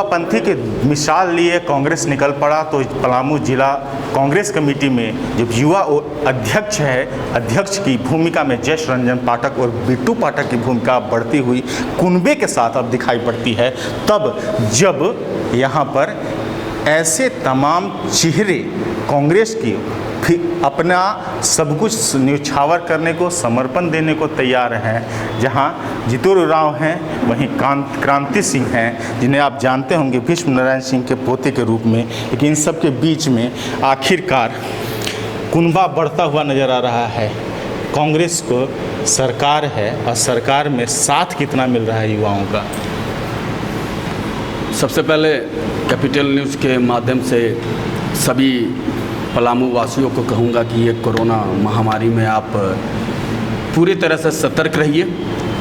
युवापंथी की मिसाल लिए कांग्रेस निकल पड़ा तो पलामू जिला कांग्रेस कमेटी में जब युवा अध्यक्ष है, अध्यक्ष की भूमिका में जयेश रंजन पाठक और बिट्टू पाठक की भूमिका बढ़ती हुई कुनबे के साथ अब दिखाई पड़ती है। तब जब यहाँ पर ऐसे तमाम चेहरे कांग्रेस की फिर अपना सब कुछ न्यौछावर करने को, समर्पण देने को तैयार हैं। जहां जितू उरांव हैं, वहीं क्रांति सिंह हैं, जिन्हें आप जानते होंगे भीष्म नारायण सिंह के पोते के रूप में। लेकिन इन सब के बीच में आखिरकार कुनबा बढ़ता हुआ नज़र आ रहा है। कांग्रेस को सरकार है और सरकार में साथ कितना मिल रहा है युवाओं का। सबसे पहले कैपिटल न्यूज़ के माध्यम से सभी पलामू वासियों को कहूँगा कि ये कोरोना महामारी में आप पूरी तरह से सतर्क रहिए।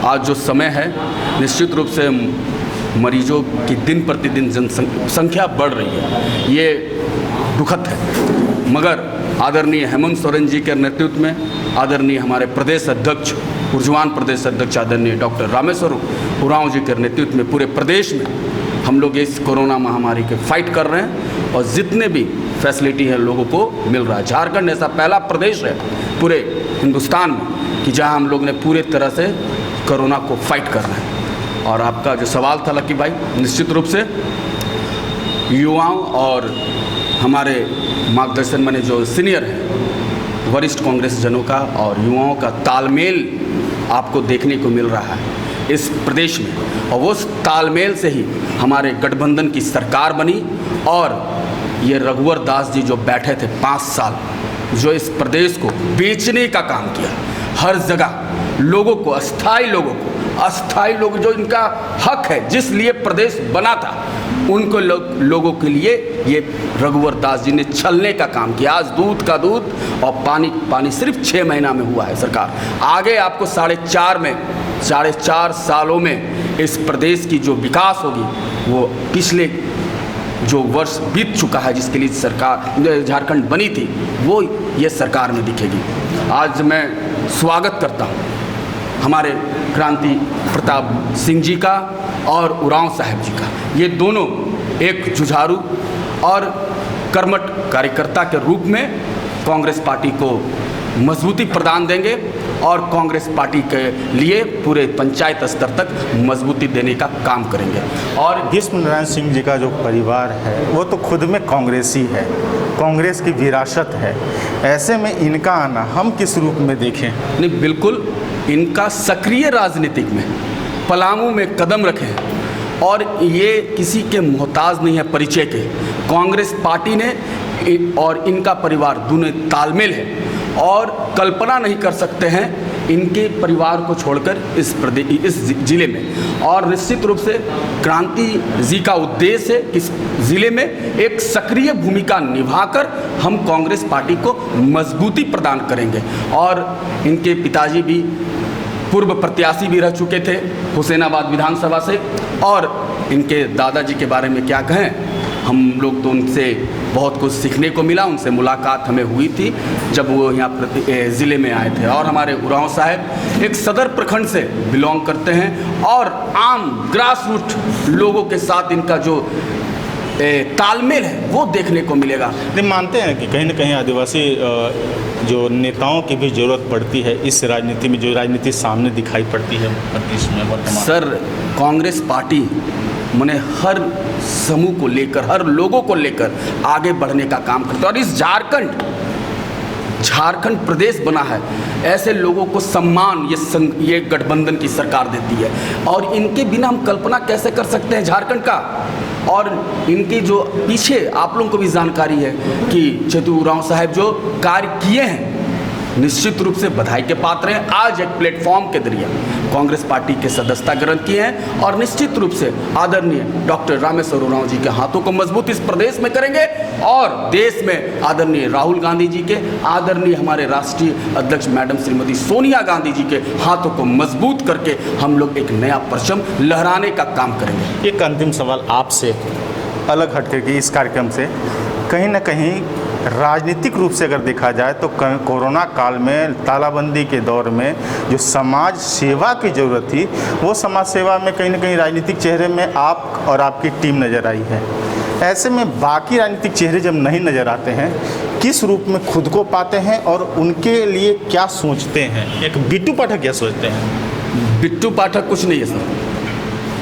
आज जो समय है, निश्चित रूप से मरीजों की दिन प्रतिदिन जनसंख्या बढ़ रही है, ये दुखद है। मगर आदरणीय हेमंत सोरेन जी के नेतृत्व में, आदरणीय हमारे प्रदेश अध्यक्ष, ऊर्जवान प्रदेश अध्यक्ष आदरणीय डॉक्टर रामेश्वर उरांव जी के नेतृत्व में पूरे प्रदेश में हम लोग इस कोरोना महामारी के फाइट कर रहे हैं और जितने भी फैसिलिटी है लोगों को मिल रहा है। झारखंड ऐसा पहला प्रदेश है पूरे हिंदुस्तान में कि जहां हम लोग ने पूरे तरह से कोरोना को फाइट कर रहे हैं। और आपका जो सवाल था लकी भाई, निश्चित रूप से युवाओं और हमारे मार्गदर्शन में जो सीनियर हैं, वरिष्ठ कांग्रेस जनों का और युवाओं का तालमेल आपको देखने को मिल रहा है इस प्रदेश में। और उस तालमेल से ही हमारे गठबंधन की सरकार बनी और ये रघुवर दास जी जो बैठे थे 5 साल, जो इस प्रदेश को बेचने का काम किया, हर जगह लोगों को, अस्थाई लोग जो इनका हक है, जिस लिए प्रदेश बना था, उनको लोगों के लिए ये रघुवर दास जी ने छलने का काम किया। आज दूध का दूध और पानी सिर्फ 6 महीना में हुआ है सरकार। आगे आपको 4.5 सालों में इस प्रदेश की जो विकास होगी वो पिछले जो वर्ष बीत चुका है, जिसके लिए सरकार झारखंड बनी थी, वो ये सरकार में दिखेगी। आज मैं स्वागत करता हूँ हमारे क्रांति प्रताप सिंह जी का और उरांव साहब जी का। ये दोनों एक जुझारू और कर्मठ कार्यकर्ता के रूप में कांग्रेस पार्टी को मजबूती प्रदान देंगे और कांग्रेस पार्टी के लिए पूरे पंचायत स्तर तक मजबूती देने का काम करेंगे। और भीष्म नारायण सिंह जी का जो परिवार है वो तो खुद में कांग्रेसी है, कांग्रेस की विरासत है। ऐसे में इनका आना हम किस रूप में देखें? नहीं, बिल्कुल इनका सक्रिय राजनीतिक में पलामू में कदम रखे हैं और ये किसी के मोहताज नहीं है परिचय के। कांग्रेस पार्टी ने और इनका परिवार दोनों तालमेल है और कल्पना नहीं कर सकते हैं इनके परिवार को छोड़कर इस ज़िले में। और निश्चित रूप से क्रांति जी का उद्देश्य है इस ज़िले में एक सक्रिय भूमिका निभाकर हम कांग्रेस पार्टी को मजबूती प्रदान करेंगे। और इनके पिताजी भी पूर्व प्रत्याशी भी रह चुके थे हुसैनाबाद विधानसभा से, और इनके दादाजी के बारे में क्या कहें, हम लोग तो उनसे बहुत कुछ सीखने को मिला। उनसे मुलाकात हमें हुई थी जब वो यहाँ ज़िले में आए थे। और हमारे उरांव साहब एक सदर प्रखंड से बिलोंग करते हैं और आम ग्रास रूट लोगों के साथ इनका जो तालमेल है वो देखने को मिलेगा। नहीं, मानते हैं कि कहीं ना कहीं आदिवासी जो नेताओं की भी ज़रूरत पड़ती है इस राजनीति में, जो राजनीति सामने दिखाई पड़ती है प्रदेश में वर्तमान। सर, कांग्रेस पार्टी मैंने हर समूह को लेकर, हर लोगों को लेकर आगे बढ़ने का काम करते हैं। और इस झारखंड प्रदेश बना है, ऐसे लोगों को सम्मान ये गठबंधन की सरकार देती है। और इनके बिना हम कल्पना कैसे कर सकते हैं झारखंड का। और इनके जो पीछे आप लोगों को भी जानकारी है कि जितू उरांव साहब जो कार्य किए हैं, निश्चित रूप से बधाई के पात्र हैं। आज एक प्लेटफॉर्म के जरिए कांग्रेस पार्टी के सदस्यता ग्रहण किए हैं और निश्चित रूप से आदरणीय डॉक्टर रामेश्वर उरांव जी के हाथों को मजबूत इस प्रदेश में करेंगे और देश में आदरणीय राहुल गांधी जी के, आदरणीय हमारे राष्ट्रीय अध्यक्ष मैडम श्रीमती सोनिया गांधी जी के हाथों को मजबूत करके हम लोग एक नया परचम लहराने का काम करेंगे। एक अंतिम सवाल आपसे अलग हट करके इस कार्यक्रम से, कहीं ना कहीं राजनीतिक रूप से अगर देखा जाए तो कोरोना काल में तालाबंदी के दौर में जो समाज सेवा की ज़रूरत थी, वो समाज सेवा में कहीं ना कहीं राजनीतिक चेहरे में आप और आपकी टीम नज़र आई है। ऐसे में बाकी राजनीतिक चेहरे जब नहीं नज़र आते हैं, किस रूप में खुद को पाते हैं और उनके लिए क्या सोचते हैं? एक बिट्टू पाठक क्या सोचते हैं? बिट्टू पाठक कुछ नहीं है सर।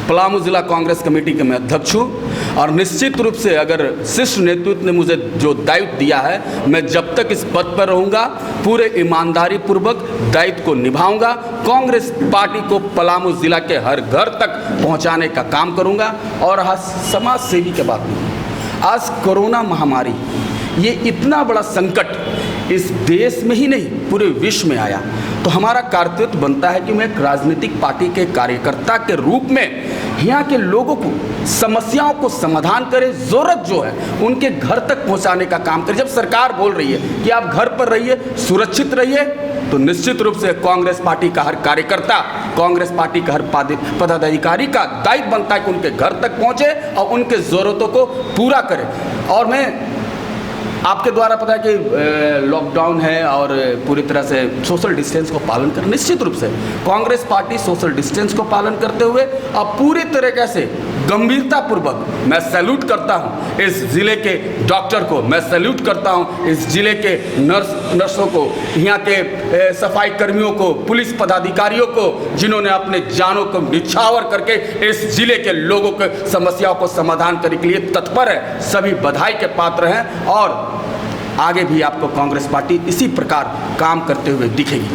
पलामू जिला कांग्रेस कमेटी के मैं अध्यक्ष हूँ और निश्चित रूप से अगर शीर्ष नेतृत्व ने मुझे जो दायित्व दिया है, मैं जब तक इस पद पर रहूँगा पूरे ईमानदारी पूर्वक दायित्व को निभाऊंगा। कांग्रेस पार्टी को पलामू जिला के हर घर तक पहुँचाने का काम करूँगा। और आज समाज सेवी के बात नहीं, आज कोरोना महामारी ये इतना बड़ा संकट इस देश में ही नहीं पूरे विश्व में आया, तो हमारा कर्तव्य बनता है कि मैं एक राजनीतिक पार्टी के कार्यकर्ता के रूप में यहाँ के लोगों को समस्याओं को समाधान करें, ज़रूरत जो है उनके घर तक पहुँचाने का काम करें। जब सरकार बोल रही है कि आप घर पर रहिए, सुरक्षित रहिए, तो निश्चित रूप से कांग्रेस पार्टी का हर कार्यकर्ता, कांग्रेस पार्टी का हर पदाधिकारी का दायित्व बनता है कि उनके घर तक पहुँचे और उनके ज़रूरतों को पूरा करें। और मैं आपके द्वारा पता है कि लॉकडाउन है और पूरी तरह से सोशल डिस्टेंस को पालन कर, निश्चित रूप से कांग्रेस पार्टी सोशल डिस्टेंस को पालन करते हुए और पूरी तरीके से गंभीरतापूर्वक मैं सैल्यूट करता हूं इस ज़िले के डॉक्टर को, मैं सैल्यूट करता हूं इस ज़िले के नर्सों को, यहाँ के सफाई कर्मियों को, पुलिस पदाधिकारियों को, जिन्होंने अपने जानों को निछावर करके इस ज़िले के लोगों के समस्याओं को समाधान करने के लिए तत्पर है। सभी बधाई के पात्र हैं और आगे भी आपको कांग्रेस पार्टी इसी प्रकार काम करते हुए दिखेगी।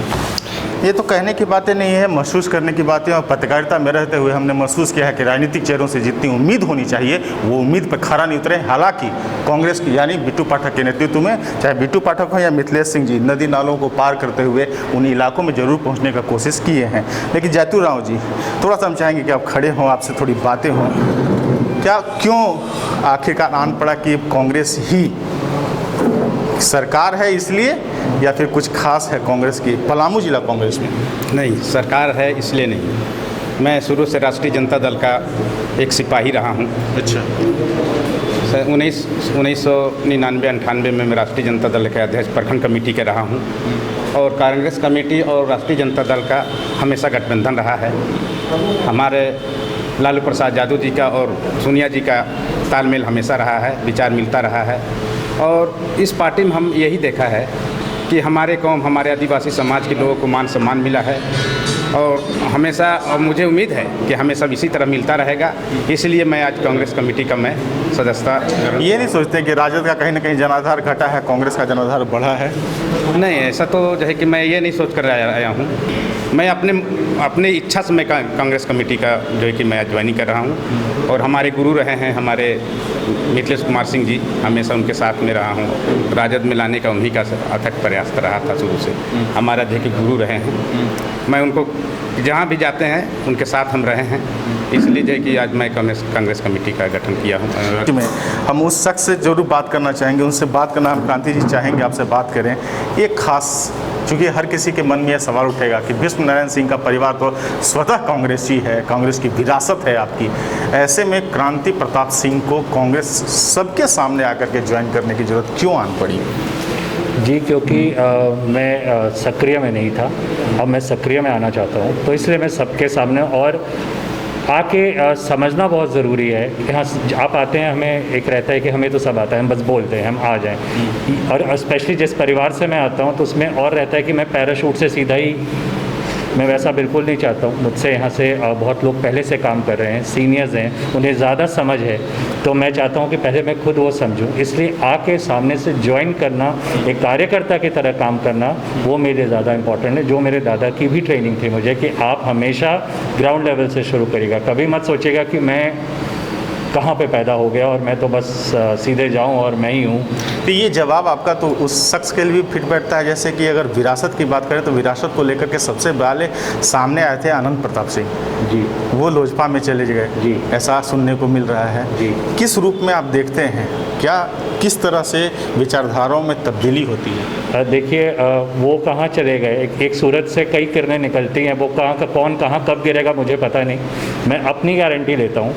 ये तो कहने की बातें नहीं है, महसूस करने की बातें। और पत्रकारिता में रहते हुए हमने महसूस किया है कि राजनीतिक चेहरों से जितनी उम्मीद होनी चाहिए वो उम्मीद पर खरा नहीं उतरे। हालांकि कांग्रेस की यानी बिट्टू पाठक के नेतृत्व में, चाहे बिट्टू पाठक हो या मिथिलेश सिंह जी, नदी नालों को पार करते हुए उन इलाकों में ज़रूर पहुँचने का कोशिश किए हैं। लेकिन जैतू राव जी, थोड़ा सा हम चाहेंगे कि आप खड़े हों, आपसे थोड़ी बातें हों। क्या क्यों आखिरकार आन पड़ा कि कांग्रेस ही सरकार है इसलिए, या फिर कुछ खास है कांग्रेस की पलामू जिला कांग्रेस में? नहीं, सरकार है इसलिए नहीं। मैं शुरू से राष्ट्रीय जनता दल का एक सिपाही रहा हूँ। अच्छा। 1999-98 में मैं राष्ट्रीय जनता दल के अध्यक्ष प्रखंड कमेटी के रहा हूँ और कांग्रेस कमेटी और राष्ट्रीय जनता दल का हमेशा गठबंधन रहा है। हमारे लालू प्रसाद यादव जी का और सोनिया जी का तालमेल हमेशा रहा है, विचार मिलता रहा है। और इस पार्टी में हम यही देखा है कि हमारे कौम, हमारे आदिवासी समाज के लोगों को मान सम्मान मिला है और हमेशा, और मुझे उम्मीद है कि हमेशा इसी तरह मिलता रहेगा। इसलिए मैं आज कांग्रेस कमेटी का मैं सदस्यता। ये नहीं सोचते कि राजद का कहीं ना कहीं जनाधार घटा है, कांग्रेस का जनाधार बढ़ा है? नहीं, ऐसा तो जो है कि मैं ये नहीं सोच कर आया हूँ। मैं अपने इच्छा से मैं कांग्रेस कमेटी का जो है कि मैं ज्वाइनिंग कर रहा हूँ। और हमारे गुरु रहे हैं हमारे मिथिलेश कुमार सिंह जी, हमेशा उनके साथ में रहा हूँ। राजद में लाने का उन्हीं का अथक प्रयास रहा था शुरू से, हमारा जो कि गुरु रहे हैं। मैं उनको जहाँ भी जाते हैं उनके साथ हम रहे हैं, इसलिए जो है कि आज मैं कांग्रेस कमेटी का गठन किया हूँ। हम उस शख्स से जरूर बात करना चाहेंगे, उनसे बात करना हम क्रांति जी चाहेंगे आपसे बात करें। एक खास, चूँकि हर किसी के मन में यह सवाल उठेगा कि भीष्म नारायण सिंह का परिवार तो स्वतः कांग्रेसी है, कांग्रेस की विरासत है आपकी। ऐसे में क्रांति प्रताप सिंह को कांग्रेस सबके सामने आकर के ज्वाइन करने की जरूरत क्यों आन पड़ी? जी, क्योंकि मैं सक्रिय में नहीं था, अब मैं सक्रिय में आना चाहता हूँ, तो इसलिए मैं सबके सामने और आके समझना बहुत ज़रूरी है कि हाँ, आप आते हैं, हमें एक रहता है कि हमें तो सब आता है, हम बस बोलते हैं, हम आ जाएं। और स्पेशली जिस परिवार से मैं आता हूँ तो उसमें और रहता है कि मैं पैराशूट से सीधा ही, मैं वैसा बिल्कुल नहीं चाहता हूँ। मुझसे यहाँ से बहुत लोग पहले से काम कर रहे हैं, सीनियर्स हैं, उन्हें ज़्यादा समझ है, तो मैं चाहता हूँ कि पहले मैं खुद वो समझूँ। इसलिए आके सामने से ज्वाइन करना, एक कार्यकर्ता की तरह काम करना, वो मेरे लिए ज़्यादा इंपॉर्टेंट है। जो मेरे दादा की भी ट्रेनिंग थी मुझे कि आप हमेशा ग्राउंड लेवल से शुरू करिएगा, कभी मत सोचिएगा कि मैं कहाँ पे पैदा हो गया और मैं तो बस सीधे जाऊं और मैं ही हूँ। तो ये जवाब आपका तो उस शख्स के लिए भी फिट बैठता है, जैसे कि अगर विरासत की बात करें तो विरासत को लेकर के सबसे पहले सामने आए थे आनंद प्रताप सिंह जी, वो लोजपा में चले गए जी, ऐसा सुनने को मिल रहा है जी। किस रूप में आप देखते हैं, क्या किस तरह से विचारधाराओं में तब्दीली होती है? देखिए, वो कहाँ चले गए, एक सूरज से कई किरणें निकलती हैं, वो कहाँ का कौन कहाँ कब गिरेगा मुझे पता नहीं। मैं अपनी गारंटी लेता हूँ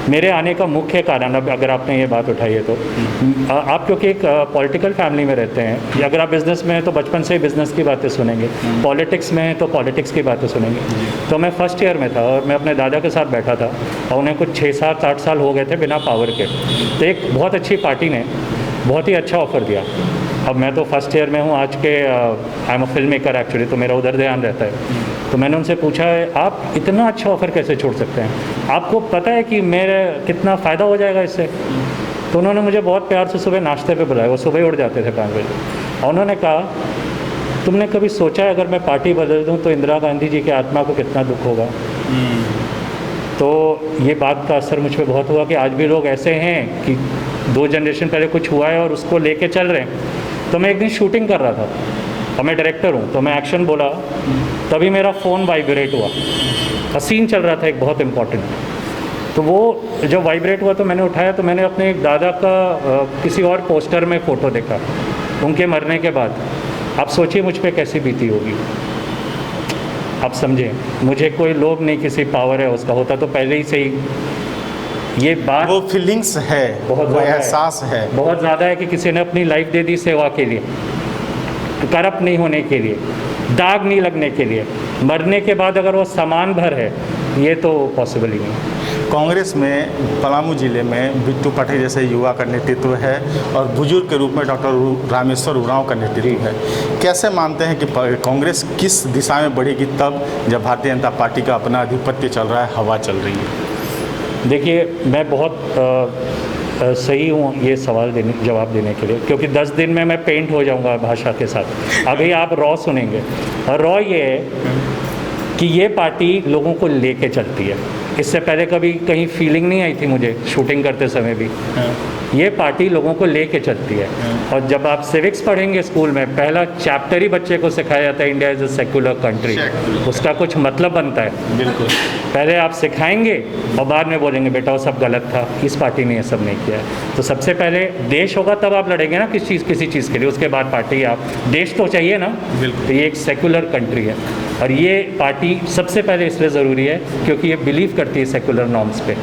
मेरे आने का मुख्य कारण, अब अगर आपने ये बात उठाई है तो आप क्योंकि एक पॉलिटिकल फैमिली में रहते हैं, या अगर आप बिज़नेस में हैं तो बचपन से ही बिज़नेस की बातें सुनेंगे, पॉलिटिक्स में हैं तो पॉलिटिक्स की बातें सुनेंगे। तो मैं फर्स्ट ईयर में था और मैं अपने दादा के साथ बैठा था और उन्हें कुछ 6-7-8 साल हो गए थे बिना पावर के। तो एक बहुत अच्छी पार्टी ने बहुत ही अच्छा ऑफ़र दिया। अब मैं तो फर्स्ट ईयर में हूँ आज के, I am a film maker actually, तो मेरा उधर ध्यान रहता है। तो मैंने उनसे पूछा है आप इतना अच्छा ऑफ़र कैसे छोड़ सकते हैं, आपको पता है कि मेरे कितना फ़ायदा हो जाएगा इससे। तो उन्होंने मुझे बहुत प्यार से सुबह नाश्ते पे बुलाया, वो सुबह उठ जाते थे 5 बजे, और उन्होंने कहा तुमने कभी सोचा है अगर मैं पार्टी बदल दूँ तो इंदिरा गांधी जी की आत्मा को कितना दुख होगा। तो ये बात का असर मुझ पर बहुत हुआ कि आज भी लोग ऐसे हैं कि 2 जनरेशन पहले कुछ हुआ है और उसको लेके चल रहे हैं। तो मैं एक दिन शूटिंग कर रहा था और मैं डायरेक्टर हूँ, तो मैं एक्शन बोला, तभी मेरा फ़ोन वाइब्रेट हुआ और सीन चल रहा था एक बहुत इम्पॉर्टेंट। तो वो जब वाइब्रेट हुआ तो मैंने उठाया, तो मैंने अपने एक दादा का किसी और पोस्टर में फ़ोटो देखा उनके मरने के बाद। आप सोचिए मुझ पे कैसी बीती होगी, आप समझें। मुझे कोई लोभ नहीं किसी पावर है उसका, होता तो पहले ही से ही ये बात, वो फीलिंग्स है, बहुत वो एहसास है, बहुत ज़्यादा है कि किसी ने अपनी लाइफ दे दी सेवा के लिए, करप्ट नहीं होने के लिए, दाग नहीं लगने के लिए। मरने के बाद अगर वो सामान भर है, ये तो पॉसिबल ही नहीं। कांग्रेस में पलामू जिले में बिट्टू पाठक जैसे युवा का नेतृत्व है और बुजुर्ग के रूप में डॉक्टर रामेश्वर उरांव का नेतृत्व है। कैसे मानते हैं कि कांग्रेस किस दिशा में बढ़ेगी तब जब भारतीय जनता पार्टी का अपना आधिपत्य चल रहा है, हवा चल रही है? देखिए, मैं बहुत सही हूँ ये सवाल जवाब देने के लिए, क्योंकि 10 दिन में मैं पेंट हो जाऊँगा भाषा के साथ। अभी आप रॉ सुनेंगे, और रॉ ये है कि ये पार्टी लोगों को लेके चलती है। इससे पहले कभी कहीं फीलिंग नहीं आई थी मुझे, शूटिंग करते समय भी। ये पार्टी लोगों को लेके चलती है। और जब आप सिविक्स पढ़ेंगे स्कूल में, पहला चैप्टर ही बच्चे को सिखाया जाता है India is a secular country. उसका कुछ मतलब बनता है। बिल्कुल, पहले आप सिखाएंगे और बाद में बोलेंगे बेटा वो सब गलत था, इस पार्टी ने ये सब नहीं किया है। तो सबसे पहले देश होगा तब आप लड़ेंगे ना किसी चीज़ के लिए, उसके बाद पार्टी। आप देश तो चाहिए ना। तो ये एक सेक्युलर कंट्री है और ये पार्टी सबसे पहले इसलिए ज़रूरी है क्योंकि ये बिलीव करती है सेक्युलर नॉर्म्स पे।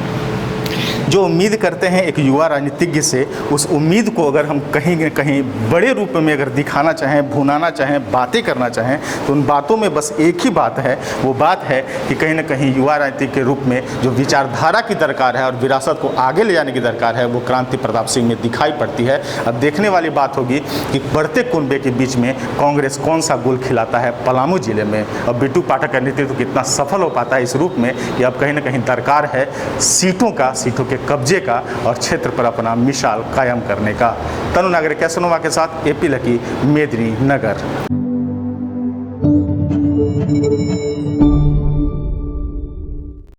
जो उम्मीद करते हैं एक युवा राजनीतिज्ञ से, उस उम्मीद को अगर हम कहीं न कहीं बड़े रूप में अगर दिखाना चाहें, भुनाना चाहें, बातें करना चाहें, तो उन बातों में बस एक ही बात है। वो बात है कि कहीं न कहीं युवा राजनीति के रूप में जो विचारधारा की दरकार है और विरासत को आगे ले जाने की दरकार है, वो क्रांति प्रताप सिंह में दिखाई पड़ती है। अब देखने वाली बात होगी कि बढ़ते कुनबे के बीच में कांग्रेस कौन सा गोल खिलाता है पलामू जिले में, और बिट्टू पाठक का नेतृत्व कितना सफल हो पाता है इस रूप में कि अब कहीं न कहीं दरकार है सीटों के कब्जे का और क्षेत्र पर अपना मिसाल कायम करने का। तनु नागरिक कैसनोवा के साथ AP लकी, मेदिनीनगर।